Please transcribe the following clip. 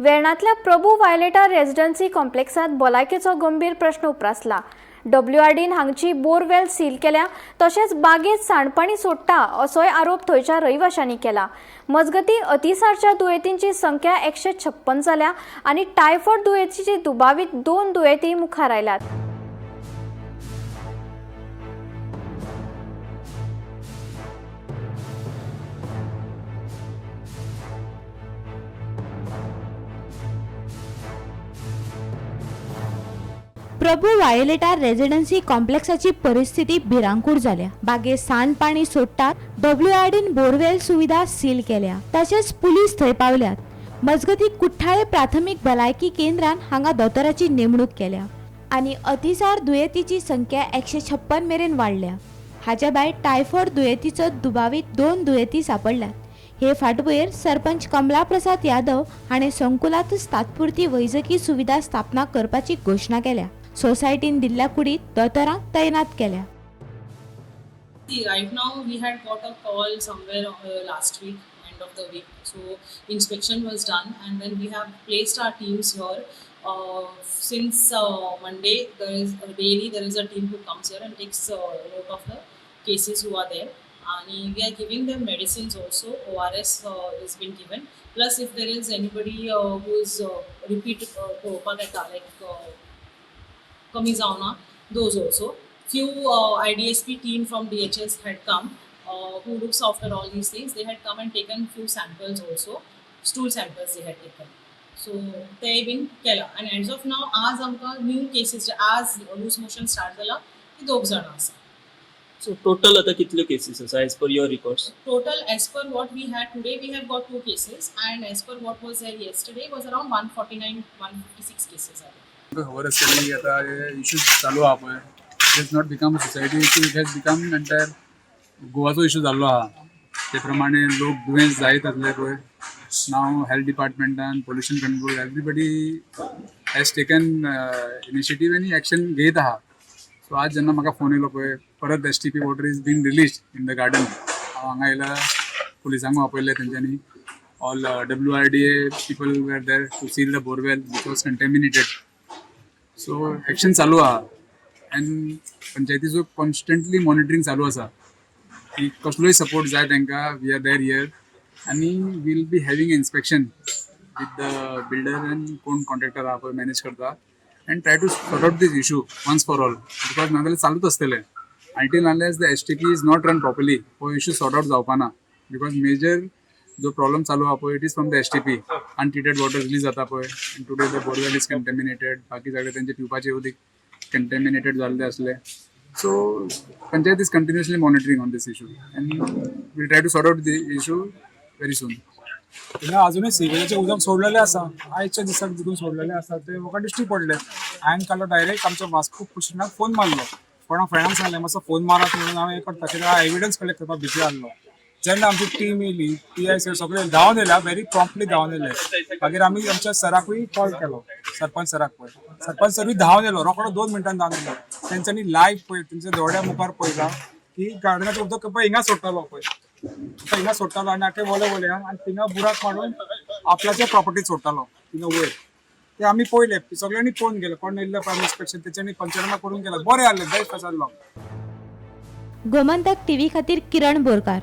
वेर्णातल्या प्रभू वायलेटा residency कॉम्प्लेक्सात भलायकेचो गंभीर प्रश्न उप्रासला। WRDन हांगची borewell seal केल्या, तशेंच बागेत सांडपाणी सोडटा असोय आरोप थंयच्या रहिवाशांनी केला। मजगती अतिसारच्या दुयेंतींची संख्या 156 जाल्या आनी टायफॉयड दुयेंतीची दुबावीत 2 दुयेंती मुखार आयल्यात। प्रभू वायलेटा रेजिडेन्सी कॉम्प्लेक्साची परिस्थिती भिरांकूळ जाल्या। बागेत सांडपाणी सोडटात, WRDन बोरवेल सुविधा सील केल्या, तशेंच पुलीस थंय पावल्यात। मजगती कुठ्ठाळे प्राथमीक भलायकी केंद्रान हांगा दोतोराची नेमणूक केल्या आनी अतिसार दुयेंतीची संख्या 156 मेरेन वाडल्या। हाच्या भायर टायफॉयड दुयेंतीचो दुबावीत 2 दुयेंती सापडल्यात। हे फाटभुंयेर सरपंच कमला प्रसाद यादव हाणें संकुलांतच तात्पुरती वैजकी सुविधा स्थापना करपाची घोशणा केल्या। सोसायटीन दिल्ल्या कुडीत दोतोरांक तैनात केल्या। Right now we had got a call somewhere last week, end of the week. So inspection was done, and then we have placed our teams here. Since Monday, there is a team who comes here and takes note of the cases who are there. And we are giving them medicines also. ORS is been given. Plus, if there is anybody who is repeat kami zauna, those also. Few IDSP team from DHS had come who looks after all these things. They had come and taken few samples also, stool samples they had taken. So they been kela, and as of now आज आमका new cases आज loose motion start जाला ती 2 जण आसा. So total आता कितले cases आसा as per your records? Total as per what we had today, we have got 2 cases, and as per what was there yesterday was around 149-156 cases are. खबर आसतली आता इश्यू चालू आहा पळय, it has not become society issue, it has become entire गोवाचो issue जाल्लो आहा। ते प्रमाणे लोक दुयेंस जायत आसले पळय, नाव हेल्थ डिपार्टमेंटान, pollution control, everybody has taken initiative आनी एक्शन घेत आहा। सो आज जेन्ना म्हाका फोन येयलो पळय, परत STP water is been release in the garden, हांव हांगा येयला पुलिसांक वापरले तेंच्यांनी। All WRDA people were there to seal the borewell which was contaminated. So action चालू आहा एंड पंचायतीचो कॉन्स्टंटली मॉनिटरींग चालू आसा की कसलोय सपोर्ट जाय तांकां। वी आर देर हियर आनी will be having inspection with the builder and कोण कॉन्ट्रॅक्टर आहा पळय मॅनेज करता, and try to sort out this issue once for all, because नाजाल्यार चालूच आसतलें until unless the STP is not run properly, हो issue sort out जावपाना। Because major जो प्रॉब्लम चालू आहा पळय it is from the STP, untreated water release जाता पळय, and today the borewell is contaminated, बाकी सगळे तेंचे पिवपाचे उदीक कंटेमिनेटेड जाल्ले आसले। So panchayat is continuously monitoring on this issue and will try to sort out the issue very soon. हिंगा अजूनही सिवेजाचें उदक सोडलेलें आसा, आयच्या दिसाक जितून सोडलेलें आसा ते म्हाका दिश्टी पडले। हांवें काल डायरेक्ट आमच्या वास्को पुलिसांक फोन मारलो, कोणा फ्रेंडाक सांगलें मातसो फोन मारात म्हणून हांवें करता, कित्याक एविडन्स कलेक्ट करपाक बिजी आसलो। जेन्ना आमची टीम येयली, PI सर सगळे धांवन येयल्या, व्हेरी प्रॉम्प्टली धांवन येयले। मागीर आमी आमच्या सराकूय कॉल केलो, सरपंच सराक पळय, सरपंच सरूय धांवन येयलो, रोखडो 2 मिनटान धांवन येयलो। तेंच्यांनी लायव्ह पळय तेंच्या दोळ्या मुखार पळयलां की गार्डनाचें उदक पळय हिंगा सोडटालो पळय, हिंगा सोडटालो आनी आख्खे वोले आनी थिंगा बुराक मारून आपल्याच्या प्रॉपर्टीत सोडटालो थिंगा वयर। ते आमी पळयले, सगळ्यांनी पळोवन गेले, कोण येयल्ले प्रायम इन्स्पेक्शन तेंच्यांनी पंचनामा करून गेला, बरें जाल्लें, बेस्ट जाल्लो। गोमंतक TV खातीर किरण बोरकार।